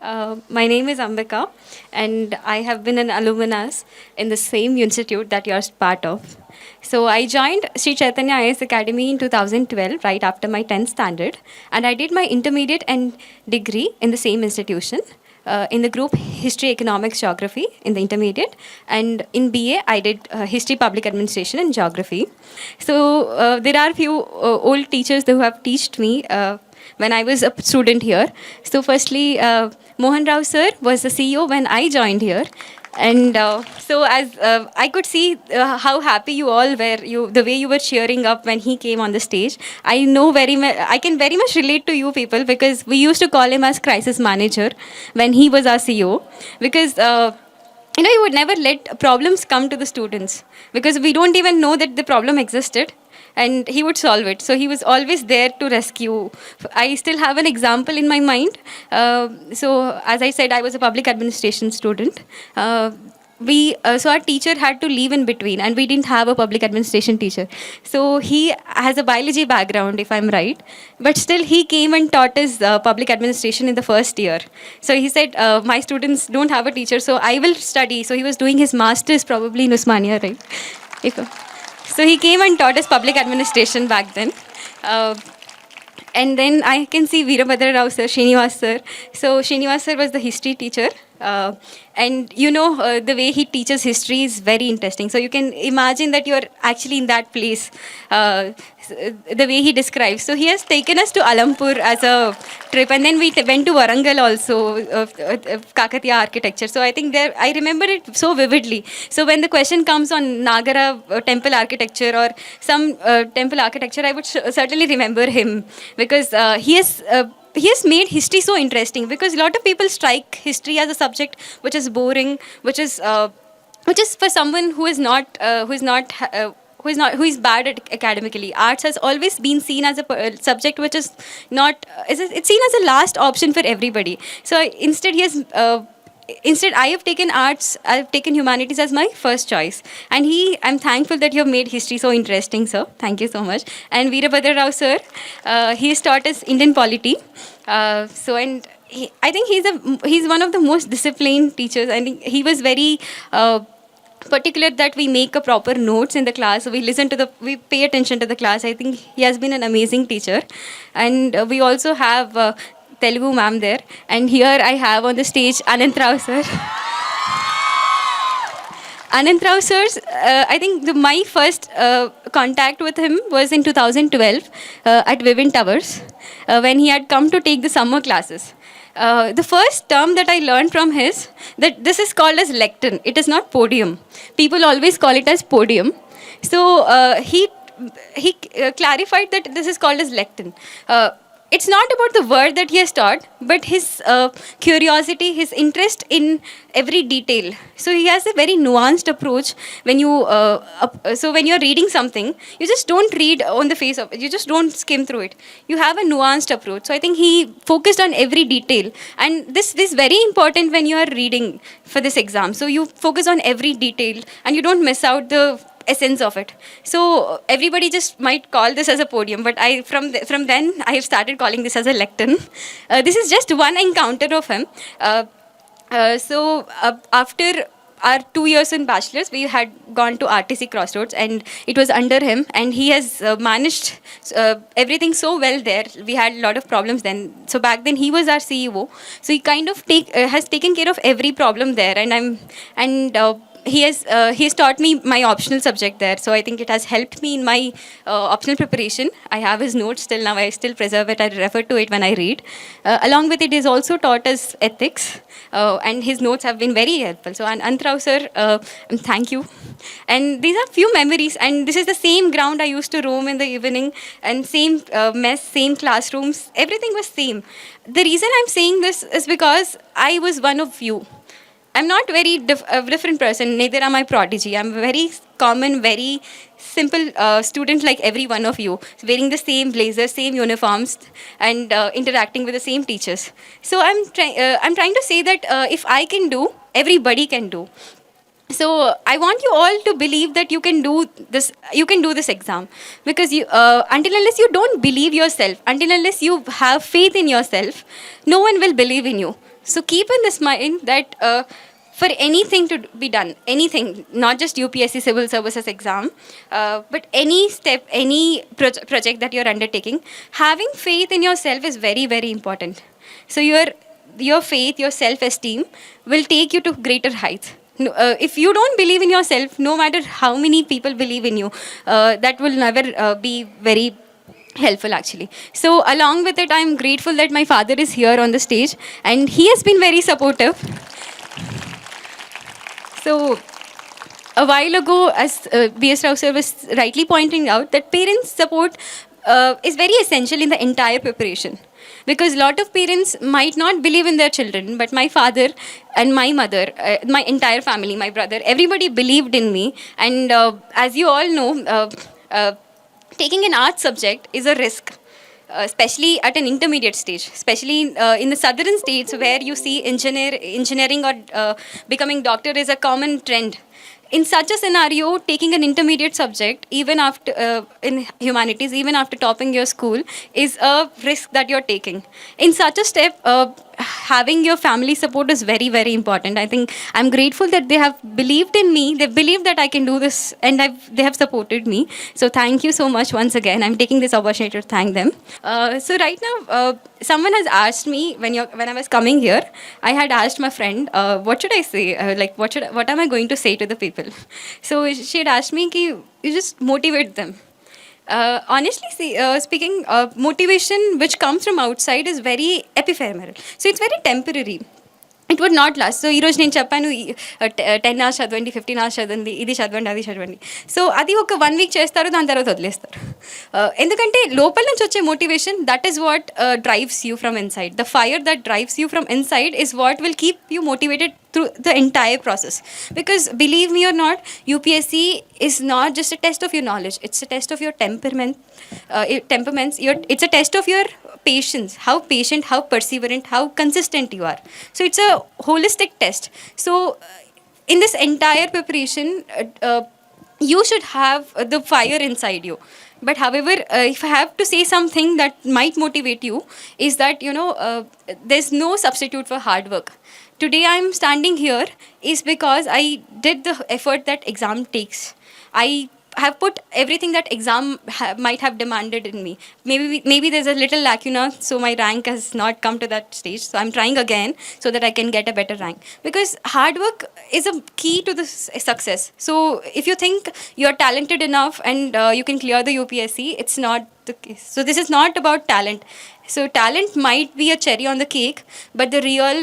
My name is Ambhika, and I have been an alumnus in the same institute that you're part of. So I joined Sri Chaitanya IAS Academy in 2012, right after my 10th standard, and I did my intermediate and degree in the same institution. In the group History, Economics, Geography in the intermediate, and in BA I did History, Public Administration, and Geography. So there are few old teachers who have taught me when I was a student here. So firstly, Mohan Rao sir was the CEO when I joined here. And so as I could see how happy you all were, the way you were cheering up when he came on the stage. I know I can very much relate to you people because we used to call him as crisis manager when he was our CEO. Because he would never let problems come to the students because we don't even know that the problem existed, and he would solve it. So he was always there to rescue. I still have an example in my mind. So as I said, I was a public administration student. So our teacher had to leave in between, and we didn't have a public administration teacher. So he has a biology background, if I'm right, but still he came and taught us public administration in the first year. So he said, my students don't have a teacher, so I will study. So he was doing his master's probably in Usmania, right? If, so he came and taught us public administration back then. Uh, and then I can see Veerabhadra Rao sir, Srinivas sir. So Srinivas sir was the history teacher. And the way he teaches history is very interesting. So you can imagine that you're actually in that place, the way he describes. So he has taken us to Alampur as a trip, and then we went to Warangal also, Kakatiya architecture. So I think I remember it so vividly. So when the question comes on Nagara temple architecture or some temple architecture, I would certainly remember him because he has made history so interesting, because a lot of people strike history as a subject which is boring, which is for someone who is bad at academically. Arts has always been seen as a subject which is not it's seen as a last option for everybody. So instead I have taken arts, I've taken humanities as my first choice. And I'm thankful that you have made history so interesting, sir. Thank you so much. And Veerabhadra Rao sir, he has taught us Indian polity. I think he's one of the most disciplined teachers. I think he was very particular that we make a proper notes in the class. We pay attention to the class. I think he has been an amazing teacher. And we also have Telugu ma'am there. And here I have on the stage Anant Rao sir. Anant Rao sir's, I think my first contact with him was in 2012 at Vivint Towers when he had come to take the summer classes. The first term that I learned from that this is called as lectern. It is not podium. People always call it as podium. So he clarified that this is called as lectern. It's not about the word that he has taught, but his curiosity, his interest in every detail. So he has a very nuanced approach. When you're reading something, you just don't read on the face of it. You just don't skim through it. You have a nuanced approach. So I think he focused on every detail, and this is very important when you are reading for this exam. So you focus on every detail, and you don't miss out the essence of it. So everybody just might call this as a podium, but from then I have started calling this as a lectern. This is just one encounter of him. After our 2 years in bachelor's, we had gone to RTC Crossroads, and it was under him, and he has managed everything so well there. We had a lot of problems then. So back then he was our CEO. So he kind of has taken care of every problem there, he has taught me my optional subject there. So I think it has helped me in my optional preparation. I have his notes till now. I still preserve it. I refer to it when I read. Along with it, he has also taught us ethics, and his notes have been very helpful. So Antrao sir, thank you. And these are few memories, and this is the same ground I used to roam in the evening, and same mess, same classrooms. Everything was same. The reason I'm saying this is because I was one of you. I'm not very different person, neither am I prodigy. I'm a very common, very simple student like every one of you, wearing the same blazer, same uniforms, and interacting with the same teachers. So I'm trying to say that if I can do, everybody can do. So I want you all to believe that you can do this exam, because until unless you don't believe yourself, until unless you have faith in yourself, no one will believe in you. So keep in this mind that for anything to be done, anything, not just UPSC civil services exam, but any step, any project that you're undertaking, having faith in yourself is very, very important. So your faith, your self-esteem will take you to greater heights. If you don't believe in yourself, no matter how many people believe in you, that will never be very helpful actually. So along with it, I'm grateful that my father is here on the stage and he has been very supportive. So a while ago, as BS Rao sir was rightly pointing out, that parents' support is very essential in the entire preparation. Because a lot of parents might not believe in their children, but my father and my mother, my entire family, my brother, everybody believed in me. And as you all know, taking an art subject is a risk. Especially at an intermediate stage, especially in the southern states where you see engineering or becoming doctor is a common trend. In such a scenario, taking an intermediate subject, even after in humanities, even after topping your school, is a risk that you're taking. In such a step, having your family support is very, very important. I think I'm grateful that they have believed in me. They believe that I can do this, and they have supported me. So thank you so much once again. I'm taking this opportunity to thank them. So right now, someone has asked me when I was coming here. I had asked my friend, what should I say? What am I going to say to the people? So she had asked me, ki, you just motivate them. Honestly, speaking, motivation which comes from outside is very ephemeral. So it's very temporary. It would not last. So, ఈరోజు నేను చెప్పాను 10 hours చదవండి 15 hours చదవండి ఇది చదవండి అది చదవండి so అది ఒక 1 week చేస్తారు దాని తర్వాత వదిలేస్తారు ఎందుకంటే లోపల నుంచి వచ్చే motivation that is what drives you from inside the fire that drives you from inside is what will keep you motivated through the entire process. Because believe me or not, UPSC is not just a test of your knowledge, it's a test of your temperaments. It's a test of your patience, how patient, how perseverant, how consistent you are. So it's a holistic test. So in this entire preparation, you should have the fire inside you. But however, if I have to say something that might motivate you, is that there's no substitute for hard work. Today I'm standing here is because I did the effort that exam takes. I have put everything that exam might have demanded in me. Maybe there's a little lacuna, so my rank has not come to that stage. So I'm trying again so that I can get a better rank. Because hard work is a key to the success. So if you think you're talented enough and you can clear the UPSC, it's not the case. So this is not about talent. So talent might be a cherry on the cake, but the real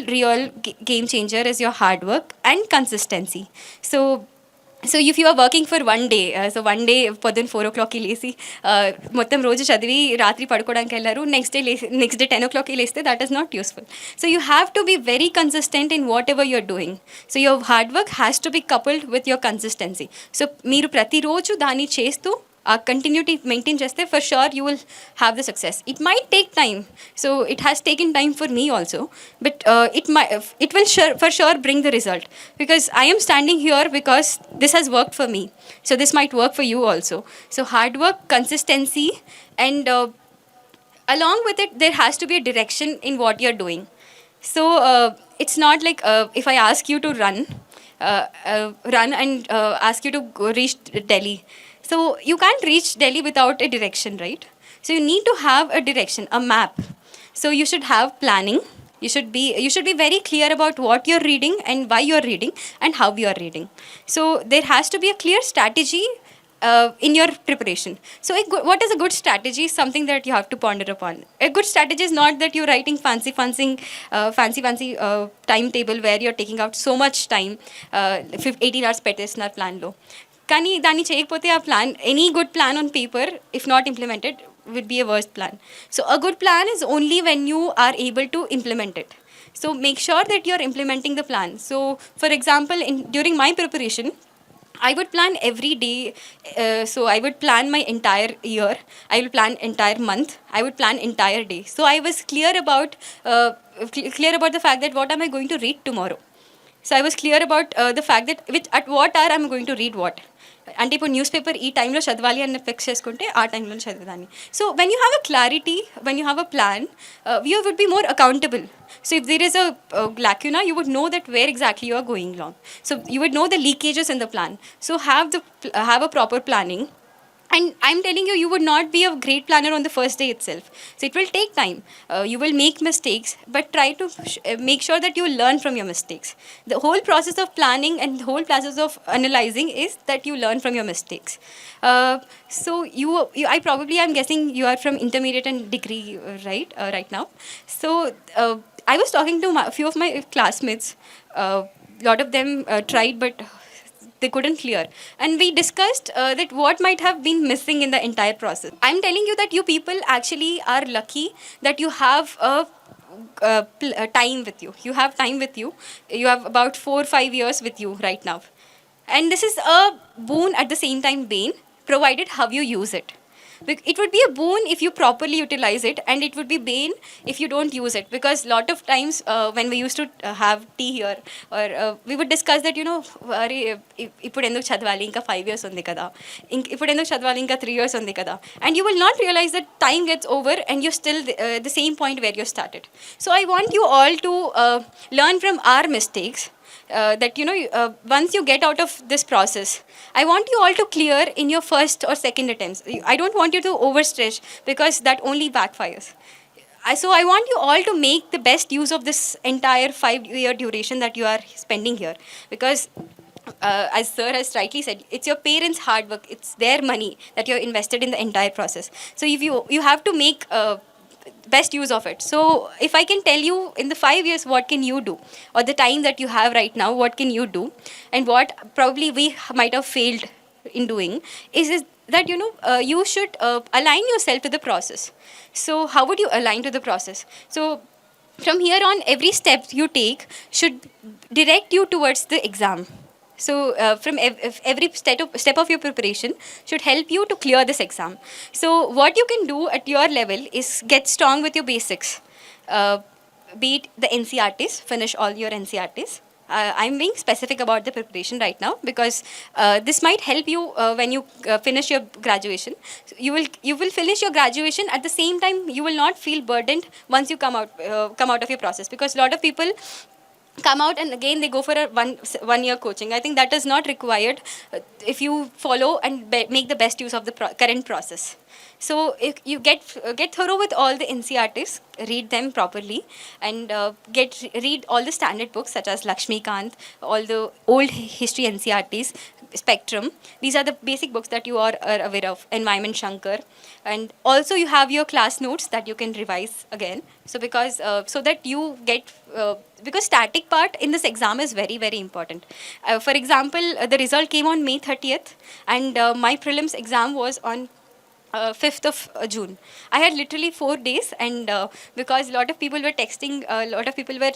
game changer is your hard work and consistency. So if you are working for one day, so one day పొద్దున్న 4 o'clockకి లేసి మొత్తం రోజు చదివి రాత్రి పడుకోవడానికి వెళ్ళారు next day 10 o'clockకి లేస్తే that is not useful so you have to be very consistent in whatever you're doing so your hard work has to be coupled with your consistency so మీరు ప్రతిరోజు దాన్ని చేస్తూ ఆ కంటిన్యూటీ మెయింటైన్ చేస్తే for sure you will have the success it might take time so it has taken time for me also but it will for sure bring the result because I am standing here because this has worked for me so this might work for you also so hard work consistency and along with it there has to be a direction in what you're doing so it's not like if I ask you to run and ask you to go reach Delhi. So you can't reach Delhi without a direction, right? So you need to have a direction, a map. So you should have planning. You should be very clear about what you're reading and why you're reading and how you're reading. So there has to be a clear strategy in your preparation. So what is a good strategy is something that you have to ponder upon. A good strategy is not that you're writing fancy timetable where you're taking out so much time 18 hours పెట్టేస్తున్నారు ప్లాన్లో కానీ దాన్ని చేయకపోతే ఆ plan any good plan on paper if not implemented would be a worst plan. So a good plan is only when you are able to implement it. So make sure that you're implementing the plan. So for example, during my preparation, I would plan every day. So I would plan my entire year. I will plan entire month. I would plan entire day. So I was clear about the fact that what am I going to read tomorrow. So I was clear about the fact that at what or I'm going to read what. అంటే ఇప్పుడు news paper ఈ టైంలో చదవాలి అని fix చేసుకుంటే ఆ టైంలో చదివేదాన్ని. So when you have a clarity, when you have a plan, you would be more accountable. So if there is a lacuna, you would know that where exactly you are going wrong. So you would know the leakages in the plan. So have a proper planning. And I'm telling you, you would not be a great planner on the first day itself. So it will take time. You will make mistakes, but try to make sure that you learn from your mistakes. The whole process of planning and the whole process of analyzing is that you learn from your mistakes. So I probably am guessing you are from intermediate and degree, right? Right now. So I was talking to a few of my classmates. A lot of them tried, but they couldn't clear, and we discussed that what might have been missing in the entire process. I'm telling you that you people actually are lucky that you have a time with you. You have time with you. You have about 4 or 5 years with you right now, and this is a boon at the same time bane, provided how you use it. It would be a boon if you properly utilize it, and it would be bane if you don't use it. Because lot of times when we used to have tea here, or we would discuss that, ఇప్పుడు ఎందుకు చదవాలి, ఇంకా 5 years ఉంది కదా, ఇప్పుడు ఎందుకు చదవాలి, ఇంకా 3 years ఉంది కదా, and you will not realize that time gets over and you're still the same point where you started. So I want you all to learn from our mistakes. That once you get out of this process, I want you all to clear in your first or second attempts. I don't want you to overstretch, because that only backfires. So I want you all to make the best use of this entire 5-year duration that you are spending here, because as sir has rightly said, it's your parents' hard work, it's their money that you're invested in the entire process. So if you have to make best use of it. So if I can tell you in the 5 years what can you do, or the time that you have right now, what can you do, and what probably we might have failed in doing, is that you should align yourself to the process. So how would you align to the process? So from here on, every step you take should direct you towards the exam. So from every step of your preparation should help you to clear this exam. So what you can do at your level is get strong with your basics. Be it the NCRTs, finish all your NCRTs. I'm being specific about the preparation right now, because this might help you when you finish your graduation. So you will finish your graduation. At the same time, you will not feel burdened once you come out of your process, because a lot of people come out and again they go for a one year coaching. I think that is not required if you follow and make the best use of the current process. So if you get thorough with all the NCRTs, read them properly, and read all the standard books such as Lakshmikant, all the old history NCRTs, Spectrum. These are the basic books that you are aware of, Environment Shankar, and also you have your class notes that you can revise again. So because so that you get because static part in this exam is very, very important. For example, the result came on May 30th, and my prelims exam was on 5th of June. I had literally 4 days, and because a lot of people were texting, a lot of people were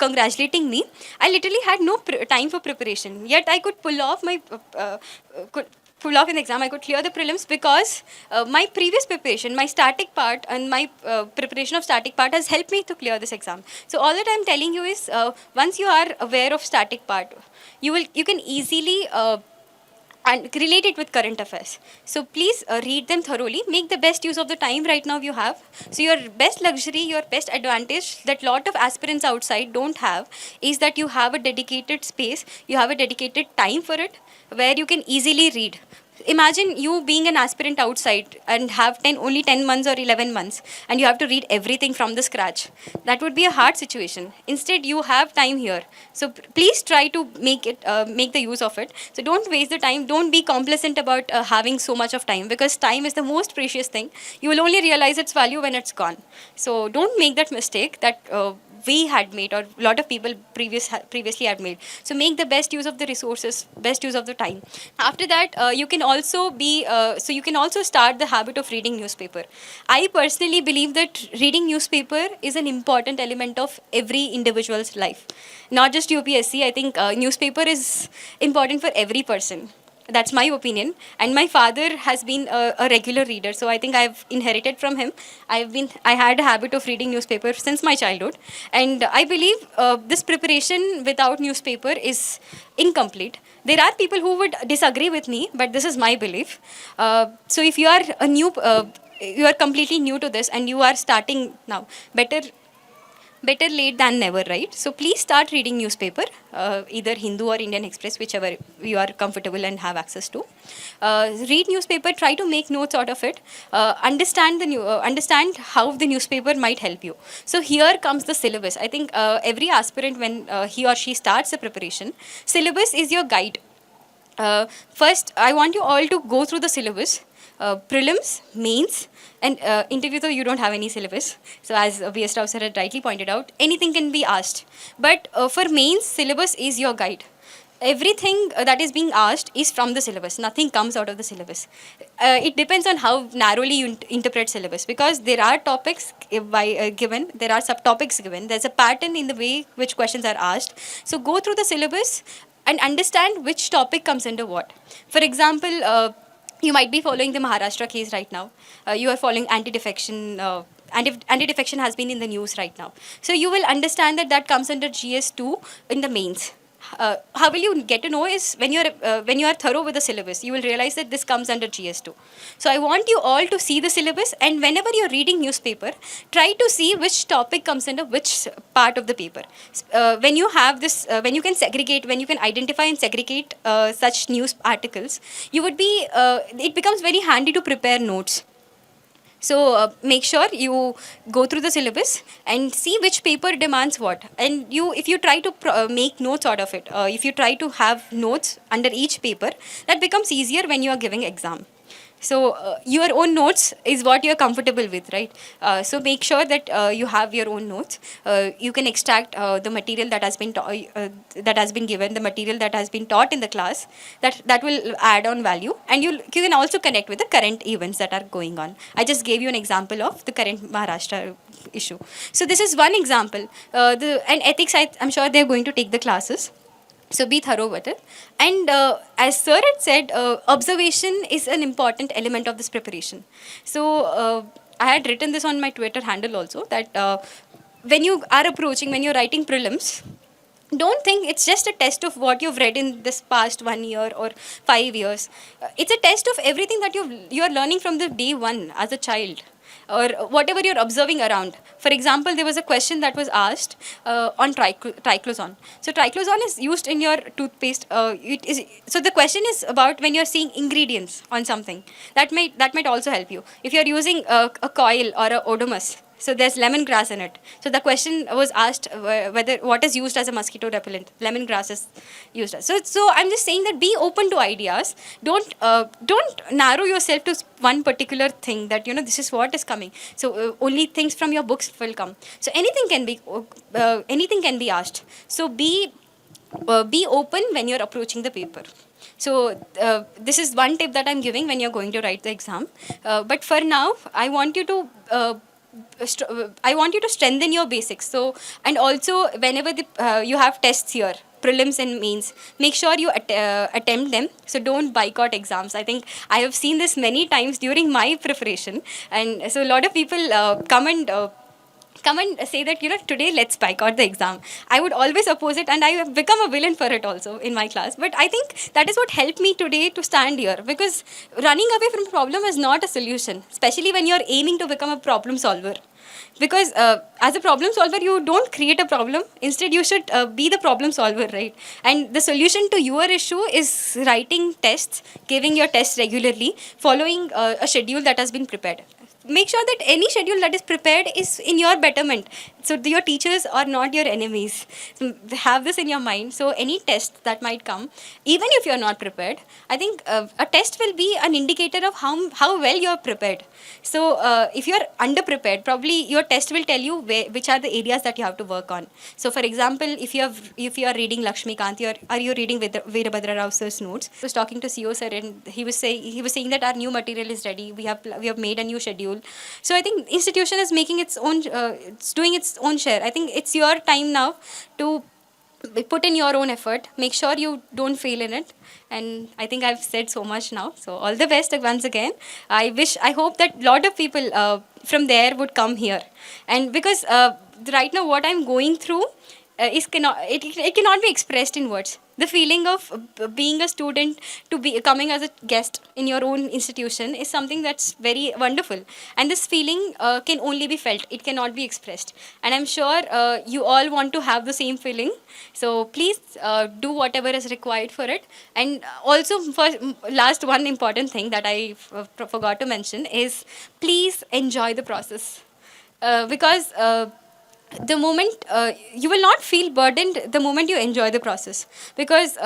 congratulating me, I literally had no time for preparation. Yet I could pull off an exam. I could clear the prelims because my previous preparation, my static part, and my preparation of static part has helped me to clear this exam. So all that I'm telling you is, once you are aware of static part, you can easily and relate it with current affairs. So please read them thoroughly. Make the best use of the time right now you have. So your best luxury, your best advantage that lot of aspirants outside don't have, is that you have a dedicated space, you have a dedicated time for it, where you can easily read. Imagine you being an aspirant outside and have only 10 months or 11 months, and you have to read everything from the scratch. That would be a hard situation. Instead, you have time here. So please try to make the use of it. So don't waste the time. Don't be complacent about having so much of time, because time is the most precious thing. You will only realize its value when it's gone. So don't make that mistake that we had made, or a lot of people previously had made. So make the best use of the resources, best use of the time. After that, you can also start the habit of reading newspaper. I personally believe that reading newspaper is an important element of every individual's life, not just UPSC. I think newspaper is important for every person. That's my opinion. And my father has been a regular reader, so I think I've inherited from him. I had a habit of reading newspaper since my childhood, and I believe this preparation without newspaper is incomplete. There are people who would disagree with me, but this is my belief. So if you are you are completely new to this and you are starting now, better late than never, right? So please start reading newspaper, either Hindu or Indian Express, whichever you are comfortable and have access to. Read newspaper, try to make notes out of it. Understand how the newspaper might help you. So here comes the syllabus. I think every aspirant, when he or she starts the preparation, syllabus is your guide. First, I want you all to go through the syllabus, prelims, mains, and interview, though you don't have any syllabus. So as B.S. Rao sir had rightly pointed out, anything can be asked. But for mains, syllabus is your guide. Everything that is being asked is from the syllabus. Nothing comes out of the syllabus. It depends on how narrowly you interpret syllabus, because there are topics given, there are subtopics given. There's a pattern in the way which questions are asked. So go through the syllabus and understand which topic comes under what. For example, you might be following the Maharashtra case right now. You are following anti-defection. Anti-defection has been in the news right now. So you will understand that that comes under GS2 in the mains. How will you get to know is when you are thorough with the syllabus, you will realize that this comes under GS2. So I want you all to see the syllabus, and whenever you're reading newspaper, try to see which topic comes under which part of the paper. When you have this, when you can segregate, when you can identify and segregate such news articles, you would be, it becomes very handy to prepare notes. So make sure you go through the syllabus and see which paper demands what. And if you try to make notes out of it, if you try to have notes under each paper, that becomes easier when you are giving exam. So your own notes is what you're comfortable with, right? So make sure that you have your own notes. You can extract the material that has been that has been given, the material that has been taught in the class. That will add on value, and you can also connect with the current events that are going on. I just gave you an example of the current Maharashtra issue. So this is one example. And ethics, I'm sure they're going to take the classes. So be thorough with it. And as Sir had said, observation is an important element of this preparation. So I had written this on my Twitter handle also, that when you are approaching, when you're writing prelims, don't think it's just a test of what you've read in this past 1 year or 5 years. It's a test of everything that you're learning from the day one as a child, or whatever you're observing around. For example, there was a question that was asked on triclosan. So triclosan is used in your toothpaste. So the question is about when you're seeing ingredients on something. That might also help you. If you're using a coil or a odomus, so there's lemongrass in it. So the question was asked whether what is used as a mosquito repellent. Lemongrass is used as. So I'm just saying that be open to ideas. Don't narrow yourself to one particular thing, that this is what is coming. So only things from your books will come. So anything can be asked. So be open when you're approaching the paper. So this is one tip that I'm giving when you're going to write the exam. But for now, I want you to strengthen your basics. So, and also whenever you have tests here, prelims and mains, make sure you attempt them. So don't boycott exams. I think I have seen this many times during my preparation, and so a lot of people come and say that today let's boycott the exam. I would always oppose it, and I have become a villain for it also in my class. But I think that is what helped me today to stand here, because running away from a problem is not a solution, especially when you're aiming to become a problem solver. Because as a problem solver, you don't create a problem. Instead, you should be the problem solver, right? And the solution to your issue is writing tests, giving your tests regularly, following a schedule that has been prepared. Make sure that any schedule that is prepared is in your betterment. So your teachers are not your enemies. So have this in your mind. So any test that might come, even if you're not prepared, I think a test will be an indicator of how well you're prepared. So if you're underprepared, probably your test will tell you which are the areas that you have to work on. So for example, if you are reading Lakshmikant, are you reading Veerabhadra Rao sir's notes? I was talking to CEO sir, and he was saying that our new material is ready. We have made a new schedule. So I think institution is making its own, it's doing its own share. I think it's your time now to put in your own effort, make sure you don't fail in it. And I think I've said so much now, so all the best once again. I hope that lot of people from there would come here. And because right now what I'm going through it cannot be expressed in words. The feeling of being a student, to be coming as a guest in your own institution, is something that's very wonderful. And this feeling can only be felt, it cannot be expressed. And I'm sure you all want to have the same feeling. So please do whatever is required for it. And also, for last, one important thing that I forgot to mention is, please enjoy the process. Because the moment you will not feel burdened the moment you enjoy the process. Because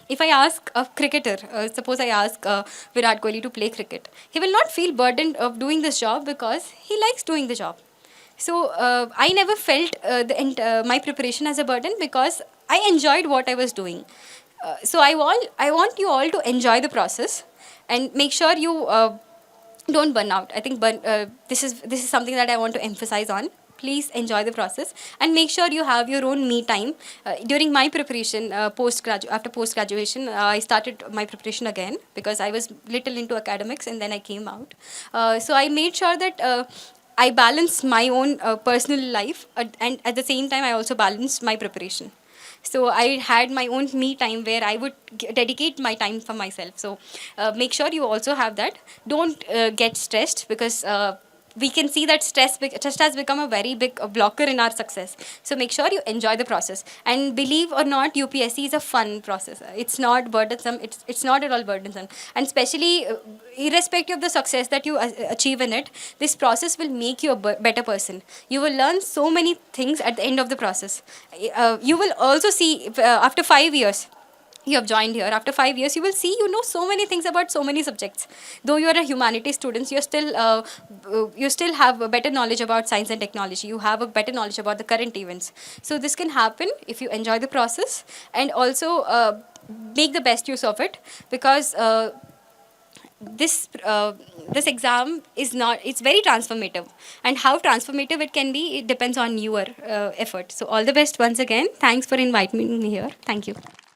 if I ask a cricketer, suppose I ask Virat Kohli to play cricket, he will not feel burdened of doing this job because he likes doing the job. So I never felt my preparation as a burden because I enjoyed what I was doing. So I want you all to enjoy the process and make sure you don't burn out. I think this is something that I want to emphasize on. Please enjoy the process and make sure you have your own me time. During my preparation, after post graduation, I started my preparation again because I was little into academics and then I came out. So I made sure that I balance my own personal life, and at the same time I also balanced my preparation. So I had my own me time where I would dedicate my time for myself. So make sure you also have that. Don't get stressed because we can see that stress has become a very big blocker in our success. So make sure you enjoy the process. And believe or not, UPSC is a fun process. It's not burdensome. It's not at all burdensome. And especially, irrespective of the success that you achieve in it, this process will make you a better person. You will learn so many things at the end of the process. You will also see, after 5 years, you have joined here. After 5 years, you will see you know so many things about so many subjects. Though you are a humanities student, you still have a better knowledge about science and technology. You have a better knowledge about the current events. So this can happen if you enjoy the process and also make the best use of it. Because this exam is not, it's very transformative, and how transformative it can be, it depends on your effort. So all the best once again. Thanks for inviting me here. Thank you.